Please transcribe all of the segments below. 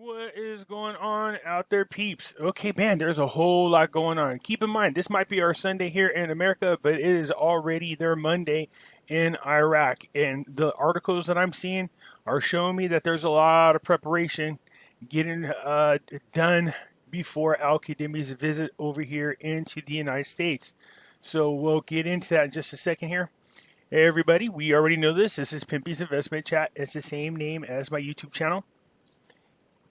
What is going on out there, peeps? Okay, man, there's a whole lot going on. Keep in mind, this might be our Sunday here in America, but it is already their Monday in Iraq. And the articles that I'm seeing are showing me that there's a lot of preparation getting done before Al Qadimi's visit over here into the United States. So we'll get into that in just a second here. Hey, everybody, we already know this. This is Pimpy's Investment Chat. It's the same name as my YouTube channel.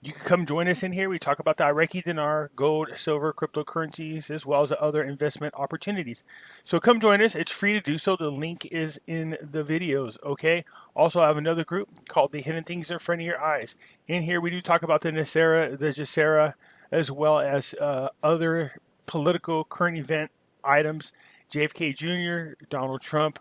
You can come join us in here. We talk about the Iraqi dinar, gold, silver, cryptocurrencies, as well as other investment opportunities. So come join us. It's free to do so. The link is in the videos, okay? Also, I have another group called The Hidden Things in Front of Your Eyes. In here, we do talk about the NESARA, the GESARA, as well as other political current event items. JFK Jr., Donald Trump,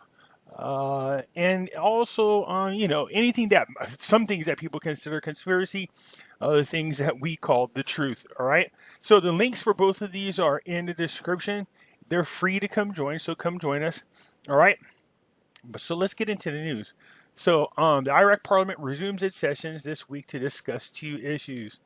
and also on, anything that, some things that people consider conspiracy, other things that we call the truth. All right. So the links for both of these are in the description. They're free to come join. So come join us. All right. So let's get into the news. So the Iraq Parliament resumes its sessions this week to discuss two issues.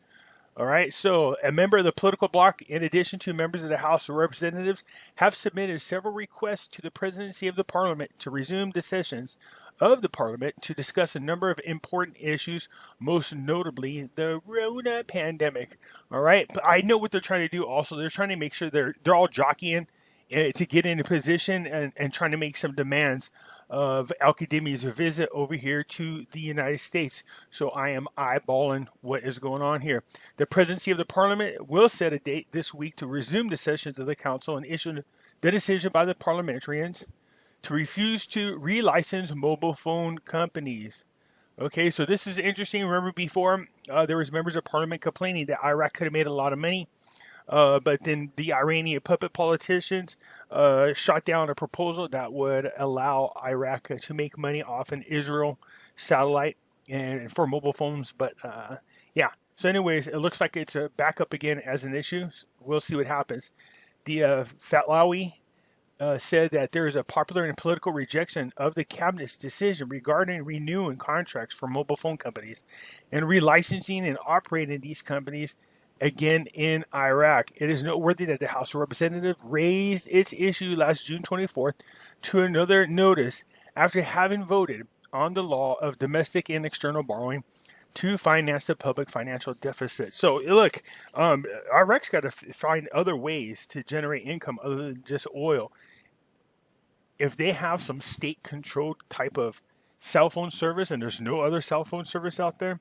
All right, so a member of the political bloc, in addition to members of the House of Representatives, have submitted several requests to the presidency of the parliament to resume the sessions of the parliament to discuss a number of important issues, most notably the Rona pandemic. All right, but I know what they're trying to do also. They're trying to make sure they're all jockeying to get into position and trying to make some demands of Al Qadimi's visit over here to the United States. So I am eyeballing what is going on here. The presidency of the parliament will set a date this week to resume the sessions of the council and issue the decision by the parliamentarians to refuse to relicense mobile phone companies. Okay, so this is interesting. Remember before there was members of parliament complaining that Iraq could have made a lot of money. But then the Iranian puppet politicians shot down a proposal that would allow Iraq to make money off an Israel satellite and for mobile phones. But yeah, so anyways, it looks like it's back up again as an issue. We'll see what happens. The Fatlawi said that there is a popular and political rejection of the cabinet's decision regarding renewing contracts for mobile phone companies and relicensing and operating these companies again in Iraq. It is noteworthy that the House of Representatives raised its issue last June 24th to another notice after having voted on the law of domestic and external borrowing to finance the public financial deficit. So look, Iraq's got to find other ways to generate income other than just oil. If they have some state-controlled type of cell phone service, and there's no other cell phone service out there,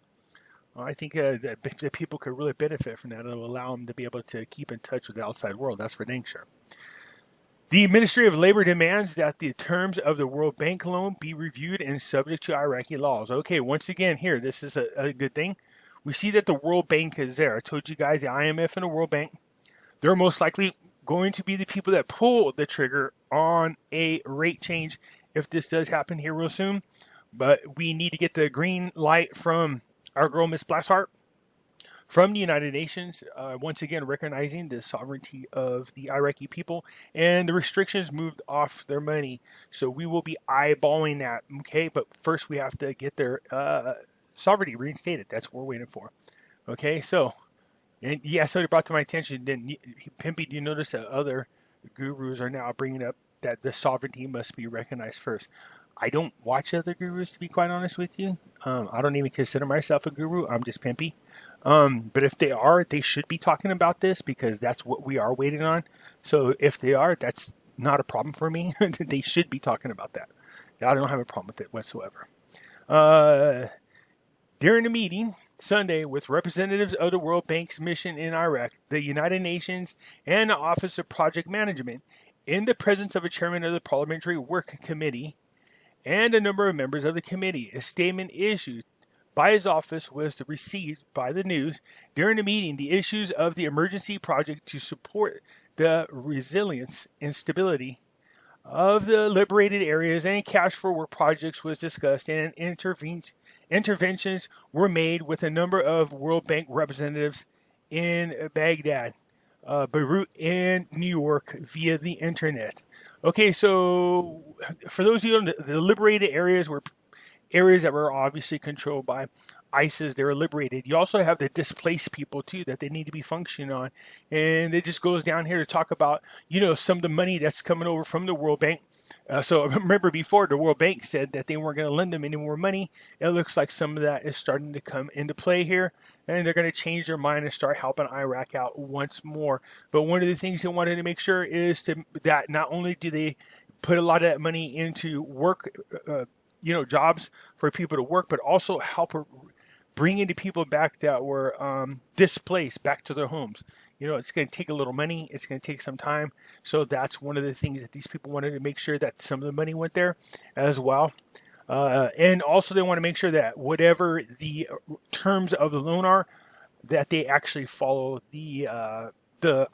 I think that people could really benefit from that. It'll allow them to be able to keep in touch with the outside world. That's for dang sure. The Ministry of Labor demands that the terms of the World Bank loan be reviewed and subject to Iraqi laws. Okay, once again, here, this is a good thing. We see that the World Bank is there. I told you guys the IMF and the World Bank, they're most likely going to be the people that pull the trigger on a rate change if this does happen here real soon. But we need to get the green light from our girl, Miss Blassheart, from the United Nations, once again recognizing the sovereignty of the Iraqi people and the restrictions moved off their money. So we will be eyeballing that, okay? But first we have to get their sovereignty reinstated. That's what we're waiting for, okay? So, and yeah, so it brought to my attention, then Pimpy, do you notice that other gurus are now bringing up that the sovereignty must be recognized first? I don't watch other gurus, to be quite honest with you. I don't even consider myself a guru. I'm just Pimpy. But if they are, they should be talking about this because that's what we are waiting on. So if they are, that's not a problem for me. They should be talking about that. I don't have a problem with it whatsoever. During a meeting Sunday with representatives of the World Bank's mission in Iraq, the United Nations, and the Office of Project Management, in the presence of a chairman of the Parliamentary Work Committee, and a number of members of the committee, a statement issued by his office was received by the news. During the meeting, the issues of the emergency project to support the resilience and stability of the liberated areas and cash for work projects was discussed, and interventions were made with a number of World Bank representatives in Baghdad, Beirut, and New York via the internet. Okay, so for those of you in the liberated areas where areas that were obviously controlled by ISIS. They were liberated. You also have the displaced people too that they need to be functioning on, and it just goes down here to talk about some of the money that's coming over from the World Bank. So remember before the World Bank said that they weren't going to lend them any more money. It looks like some of that is starting to come into play here, and they're going to change their mind and start helping Iraq out once more. But one of the things they wanted to make sure is that not only do they put a lot of that money into work, jobs for people to work, but also help bringing the people back that were displaced back to their homes. It's going to take a little money. It's going to take some time. So that's one of the things that these people wanted to make sure that some of the money went there as well. And also they want to make sure that whatever the terms of the loan are, that they actually follow the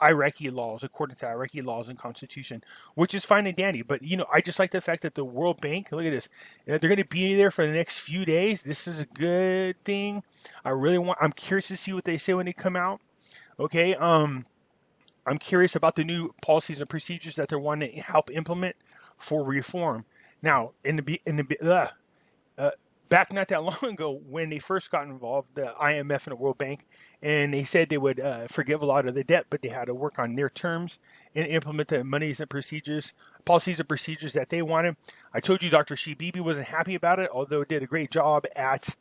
Iraqi laws, according to Iraqi laws and constitution, which is fine and dandy. But, I just like the fact that the World Bank, look at this, they're going to be there for the next few days. This is a good thing. I'm curious to see what they say when they come out. Okay. I'm curious about the new policies and procedures that they're wanting to help implement for reform. Now, back not that long ago when they first got involved, the IMF and the World Bank, and they said they would forgive a lot of the debt, but they had to work on their terms and implement the policies and procedures that they wanted. I told you Dr. Shibibi wasn't happy about it, although it did a great job at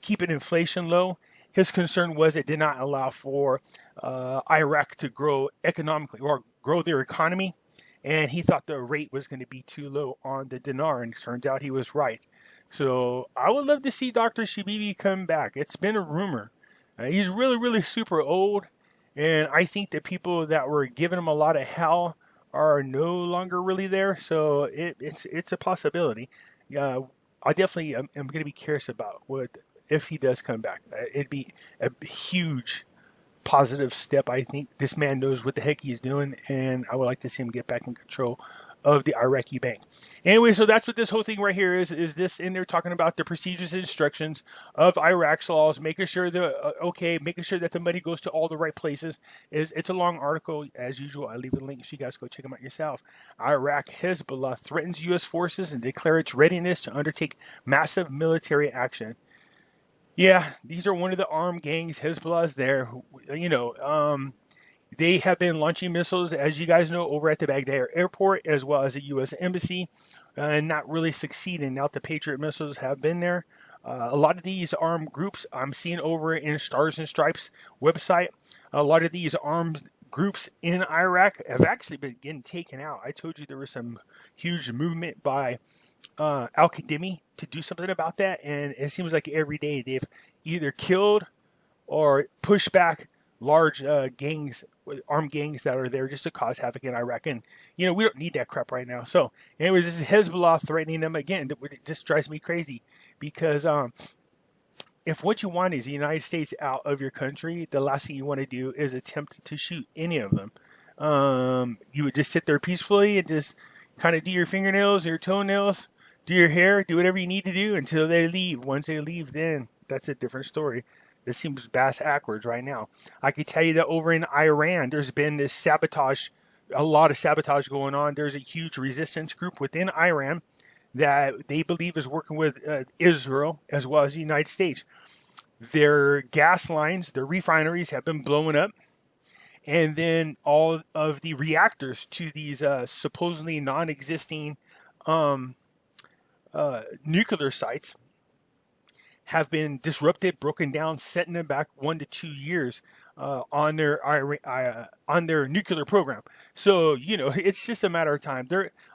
keeping inflation low. His concern was it did not allow for Iraq to grow economically or grow their economy. And he thought the rate was going to be too low on the dinar, and it turns out he was right. So I would love to see Dr. Shibibi come back. It's been a rumor. He's really, really super old, and I think the people that were giving him a lot of hell are no longer really there. So it's a possibility. I definitely am going to be curious about if he does come back. It'd be a huge positive step. I think this man knows what the heck he's doing, and I would like to see him get back in control of the Iraqi bank. Anyway, so that's what this whole thing right here is this in there talking about the procedures and instructions of Iraq's laws, making sure making sure that the money goes to all the right places. It's a long article as usual. I leave the link so you guys go check them out yourself. Iraq Hezbollah threatens U.S. forces and declares its readiness to undertake massive military action. Yeah, these are one of the armed gangs. Hezbollah's there. They have been launching missiles, as you guys know, over at the Baghdad airport, as well as the U.S. Embassy, and not really succeeding. Now the Patriot missiles have been there. A lot of these armed groups I'm seeing over in Stars and Stripes website, a lot of these armed groups in Iraq have actually been getting taken out. I told you there was some huge movement by Al-Qadimi to do something about that, and it seems like every day they've either killed or pushed back large gangs, armed gangs that are there just to cause havoc in Iraq. And we don't need that crap right now. So anyways, this is Hezbollah threatening them again. It just drives me crazy because if what you want is the United States out of your country, the last thing you want to do is attempt to shoot any of them. You would just sit there peacefully and just kind of do your fingernails, your toenails, do your hair, do whatever you need to do until they leave. Once they leave, then that's a different story. This seems bass backwards right now. I can tell you that over in Iran, there's been this sabotage, a lot of sabotage going on. There's a huge resistance group within Iran that they believe is working with Israel as well as the United States. Their gas lines, their refineries have been blowing up. And then all of the reactors to these supposedly non-existing nuclear sites have been disrupted, broken down, setting them back 1 to 2 years on their nuclear program. So it's just a matter of time.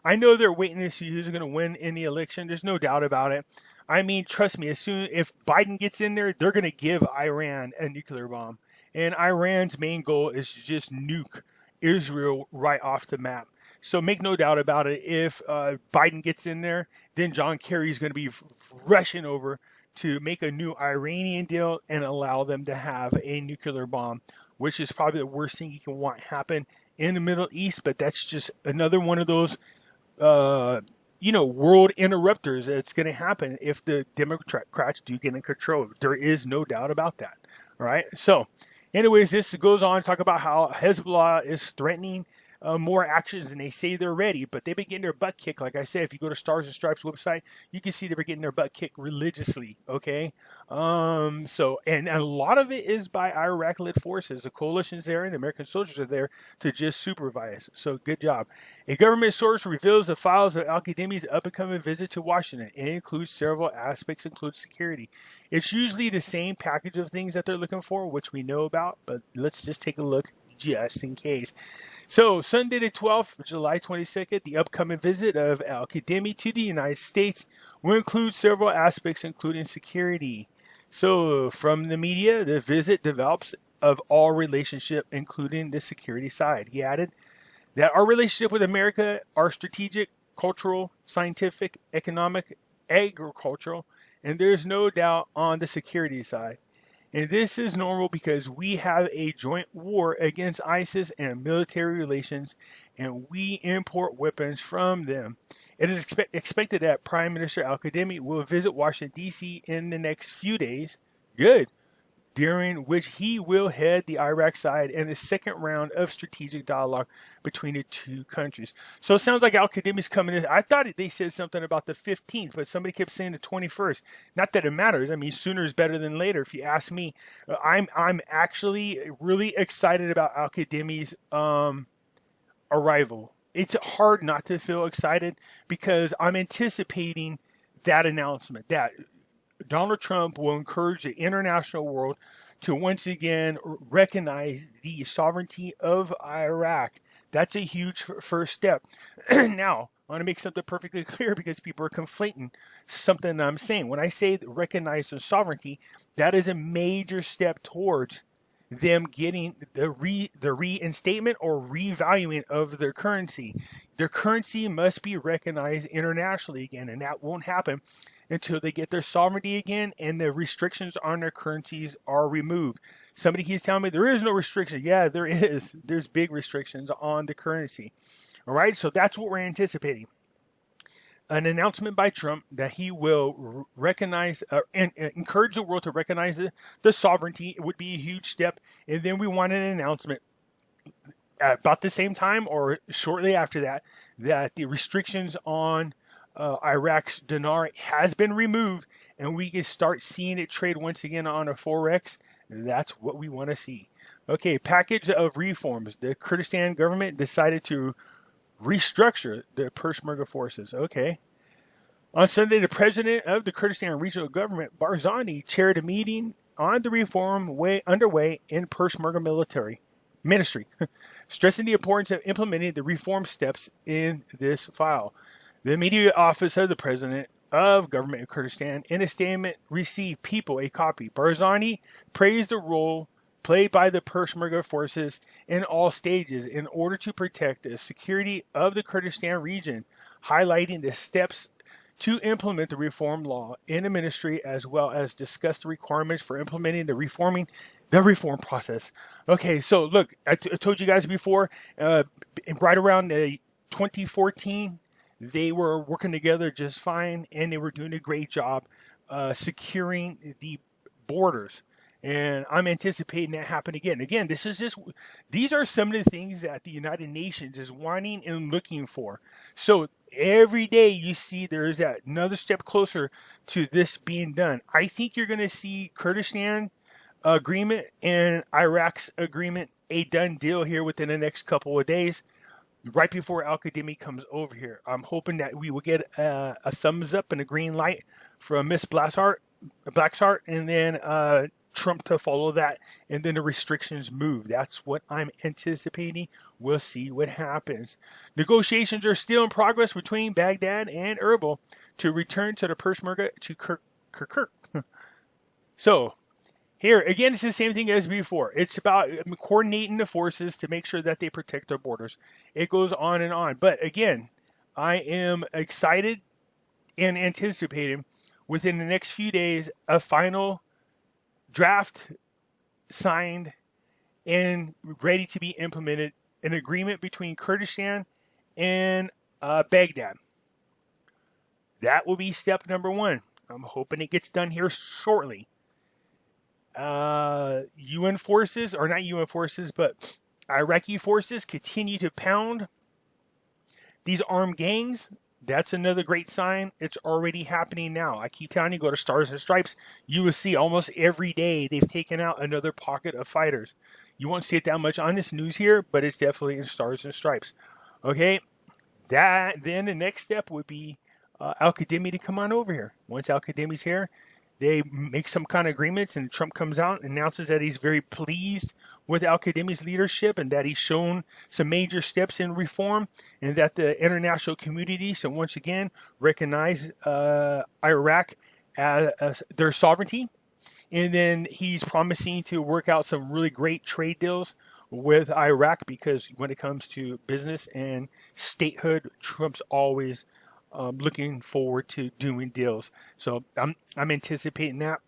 I know they're waiting to see who's going to win in the election. There's no doubt about it. I mean, trust me. If Biden gets in there, they're going to give Iran a nuclear bomb, and Iran's main goal is to just nuke Israel right off the map. So make no doubt about it. If Biden gets in there, then John Kerry's going to be rushing over to make a new Iranian deal and allow them to have a nuclear bomb, which is probably the worst thing you can want happen in the Middle East. But that's just another one of those, world interrupters that's going to happen if the Democrats do get in control. There is no doubt about that. All right. So anyways, this goes on to talk about how Hezbollah is threatening more actions than they say they're ready, but they've been getting their butt kicked. Like I said, if you go to Stars and Stripes website, you can see they've been getting their butt kicked religiously. Okay, so and a lot of it is by Iraq-led forces. The coalition's there, and the American soldiers are there to just supervise. So good job. A government source reveals the files of al-Qadimi's up-and-coming visit to Washington. It includes several aspects, including security. It's usually the same package of things that they're looking for, which we know about, but let's just take a look just in case. So, Sunday the 12th, July 22nd, the upcoming visit of al-Qadimi to the United States will include several aspects, including security. So, from the media, the visit develops of all relationship, including the security side. He added that our relationship with America are strategic, cultural, scientific, economic, agricultural, and there's no doubt on the security side. And this is normal because we have a joint war against ISIS and military relations, and we import weapons from them. It is expected that Prime Minister al-Qadimi will visit Washington, D.C. in the next few days. Good. During which he will head the Iraq side in the second round of strategic dialogue between the two countries. So it sounds like al-Qadimi's coming in. I thought they said something about the 15th, but somebody kept saying the 21st. Not that it matters. I mean, sooner is better than later, if you ask me. I'm actually really excited about al-Qadimi's arrival. It's hard not to feel excited because I'm anticipating that announcement, that Donald Trump will encourage the international world to once again recognize the sovereignty of Iraq. That's a huge first step. Now, I want to make something perfectly clear because people are conflating something that I'm saying. When I say recognize the sovereignty, that is a major step towards them getting the reinstatement or revaluing of their currency. Their currency must be recognized internationally again, and that won't happen until they get their sovereignty again and the restrictions on their currencies are removed. Somebody keeps telling me there is no restriction. Yeah, there is. There's big restrictions on the currency. All right, so that's what we're anticipating. An announcement by Trump that he will recognize and encourage the world to recognize the sovereignty would be a huge step. And then we want an announcement about the same time or shortly after that, that the restrictions on Iraq's dinar has been removed and we can start seeing it trade once again on a Forex. That's what we want to see. Okay, package of reforms. The Kurdistan government decided to restructure the Peshmerga forces. Okay. On Sunday, the president of the Kurdistan regional government, Barzani, chaired a meeting on the reform underway in Peshmerga military ministry, stressing the importance of implementing the reform steps in this file. The immediate office of the president of government in Kurdistan, in a statement, received people a copy. Barzani praised the role played by the Peshmerga forces in all stages in order to protect the security of the Kurdistan region, highlighting the steps to implement the reform law in the ministry, as well as discuss the requirements for implementing the reform process. Okay, so look, I told you guys before, right around 2014, they were working together just fine, and they were doing a great job securing the borders. And I'm anticipating that happen again. Again, these are some of the things that the United Nations is wanting and looking for. So every day you see there's that another step closer to this being done. I think you're going to see Kurdistan agreement and Iraq's agreement a done deal here within the next couple of days, right before al-Qadimi comes over here. I'm hoping that we will get a thumbs up and a green light from Miss Blackheart, and then Trump to follow that, and then the restrictions move. That's what I'm anticipating. We'll see what happens. Negotiations are still in progress between Baghdad and Erbil to return to the Peshmerga to Kirkuk. So, here, again, it's the same thing as before. It's about coordinating the forces to make sure that they protect their borders. It goes on and on. But again, I am excited and anticipating within the next few days a final draft signed and ready to be implemented, an agreement between Kurdistan and Baghdad. That will be step number one. I'm hoping it gets done here shortly. UN forces, or not UN forces, but Iraqi forces continue to pound these armed gangs. That's another great sign. It's already happening now. I keep telling you, go to Stars and Stripes. You will see almost every day they've taken out another pocket of fighters. You won't see it that much on this news here, but it's definitely in Stars and Stripes. Okay, then the next step would be Al-Qademi to come on over here. Once Al-Qademi's here, they make some kind of agreements, and Trump comes out and announces that he's very pleased with Al-Qademi's leadership and that he's shown some major steps in reform, and that the international community should once again recognize Iraq as their sovereignty. And then he's promising to work out some really great trade deals with Iraq, because when it comes to business and statehood, Trump's always looking forward to doing deals. So I'm anticipating that.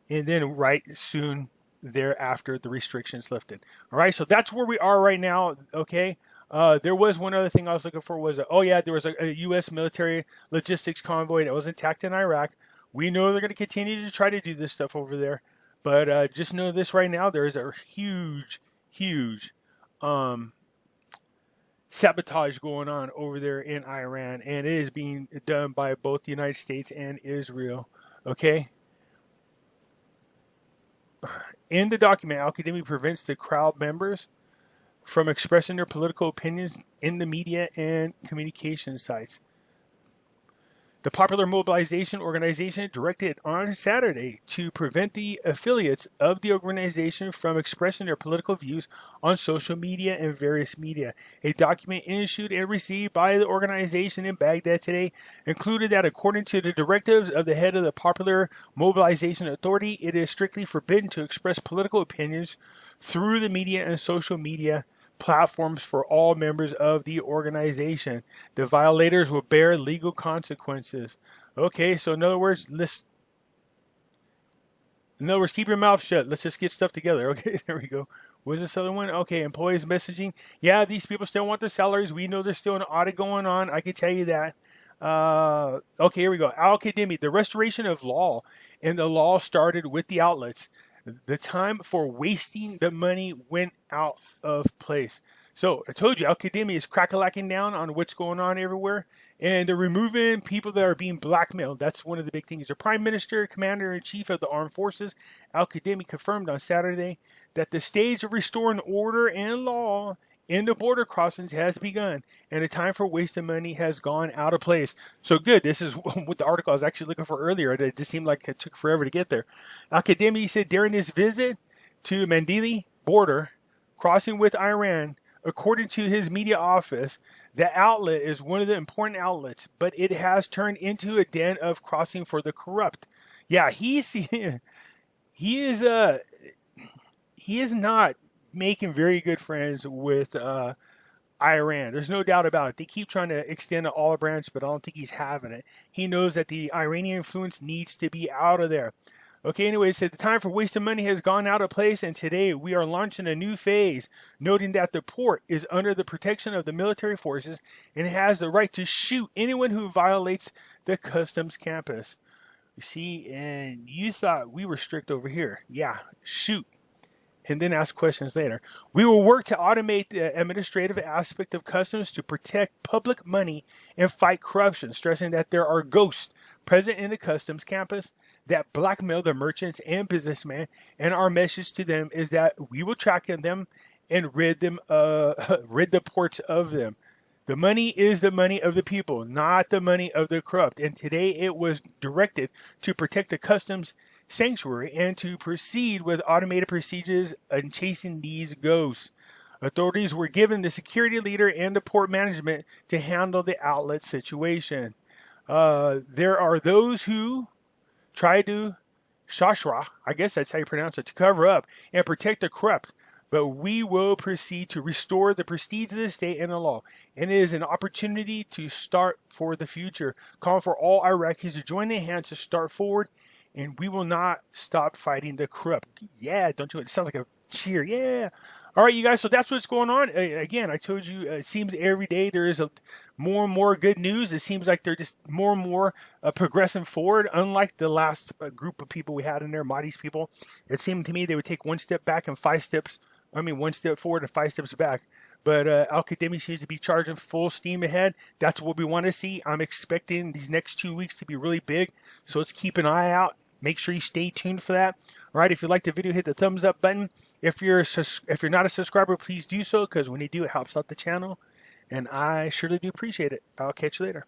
And then right soon thereafter, the restrictions lifted. All right, so that's where we are right now. Okay. There was one other thing I was looking for was, there was a U.S. military logistics convoy that was attacked in Iraq. We know they're going to continue to try to do this stuff over there. But just know this right now, there is a huge sabotage going on over there in Iran, and it is being done by both the United States and Israel. Okay? In the document, Al-Qademi prevents the crowd members from expressing their political opinions in the media and communication sites. The Popular Mobilization Organization directed on Saturday to prevent the affiliates of the organization from expressing their political views on social media and various media. A document issued and received by the organization in Baghdad today included that, according to the directives of the head of the Popular Mobilization Authority, it is strictly forbidden to express political opinions through the media and social media platforms for all members of the organization. The violators will bear legal consequences. Okay, so in other words, keep your mouth shut. Let's just get stuff together. Okay, there we go. What's this other one? Okay, employees messaging. Yeah, these people still want their salaries. We know there's still an audit going on. I can tell you that. Okay, here we go. Al-Qademi, the restoration of law, and the law started with the outlets. The time for wasting the money went out of place. So I told you, Al-Qademi is crack-a-lacking down on what's going on everywhere, and they're removing people that are being blackmailed. That's one of the big things. The Prime Minister, Commander-in-Chief of the Armed Forces, Al-Qademi, confirmed on Saturday that the stage of restoring order and law in the border crossings has begun, and the time for wasting money has gone out of place. So good. This is what the article I was actually looking for earlier. It just seemed like it took forever to get there. Al-Qademi said during his visit to Mandili border crossing with Iran, according to his media office, the outlet is one of the important outlets, but it has turned into a den of crossing for the corrupt. Yeah, he is not making very good friends with Iran. There's no doubt about it. They keep trying to extend the olive branch, but I don't think he's having it. He knows that the Iranian influence needs to be out of there. Okay, anyway, it said the time for wasting money has gone out of place, and today we are launching a new phase, noting that the port is under the protection of the military forces and has the right to shoot anyone who violates the customs campus. You see, and you thought we were strict over here. Yeah, shoot. And then ask questions later. We will work to automate the administrative aspect of customs to protect public money and fight corruption, stressing that there are ghosts present in the customs campus that blackmail the merchants and businessmen, and our message to them is that we will track them and rid the ports of them. The money is the money of the people, not the money of the corrupt. And today it was directed to protect the customs sanctuary and to proceed with automated procedures in chasing these ghosts. Authorities were given the security leader and the port management to handle the outlet situation. There are those who try to shashra, I guess that's how you pronounce it, to cover up and protect the corrupt. But we will proceed to restore the prestige of the state and the law. And it is an opportunity to start for the future. Call for all Iraqis to join their hands to start forward. And we will not stop fighting the corrupt. Yeah, don't you? It sounds like a cheer. Yeah. All right, you guys. So that's what's going on. Again, I told you, it seems every day there is more and more good news. It seems like they're just more and more progressing forward. Unlike the last group of people we had in there, Mahdi's people, it seemed to me they would take one step back and 5 steps I mean, 1 step forward and 5 steps back. But Alcademy seems to be charging full steam ahead. That's what we want to see. I'm expecting these next 2 weeks to be really big. So let's keep an eye out. Make sure you stay tuned for that. All right, if you liked the video, hit the thumbs up button. If you're not a subscriber, please do so, because when you do, it helps out the channel. And I surely do appreciate it. I'll catch you later.